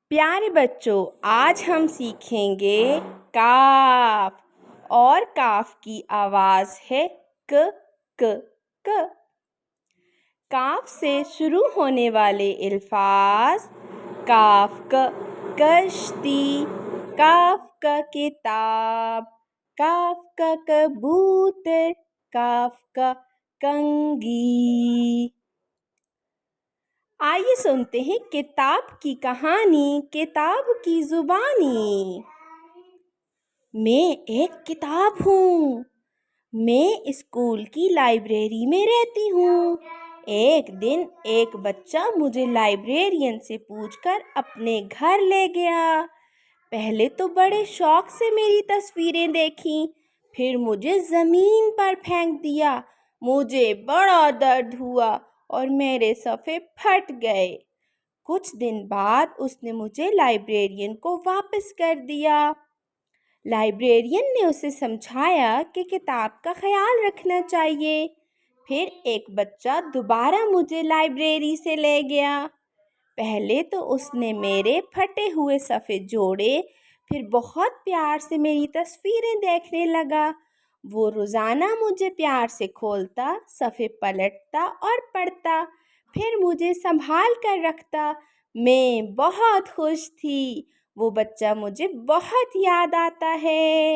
پیارے بچوں، آج ہم سیکھیں گے کاف اور کاف کی آواز ہے ک ک ک۔ کاف سے شروع ہونے والے الفاظ کاف کا کشتی، کاف کا کتاب، کاف کا کبوتر، کاف کا کنگھی۔ آئیے سنتے ہیں کتاب کی کہانی، کتاب کی زبانی۔ میں ایک کتاب ہوں۔ میں اسکول کی لائبریری میں رہتی ہوں۔ ایک دن ایک بچہ مجھے لائبریرین سے پوچھ کر اپنے گھر لے گیا۔ پہلے تو بڑے شوق سے میری تصویریں دیکھیں، پھر مجھے زمین پر پھینک دیا۔ مجھے بڑا درد ہوا اور میرے صفحے پھٹ گئے۔ کچھ دن بعد اس نے مجھے لائبریرین کو واپس کر دیا۔ لائبریرین نے اسے سمجھایا کہ کتاب کا خیال رکھنا چاہیے۔ پھر ایک بچہ دوبارہ مجھے لائبریری سے لے گیا۔ پہلے تو اس نے میرے پھٹے ہوئے صفحے جوڑے، پھر بہت پیار سے میری تصویریں دیکھنے لگا۔ وہ روزانہ مجھے پیار سے کھولتا، صفحے پلٹتا اور پڑھتا، پھر مجھے سنبھال کر رکھتا۔ میں بہت خوش تھی۔ وہ بچہ مجھے بہت یاد آتا ہے۔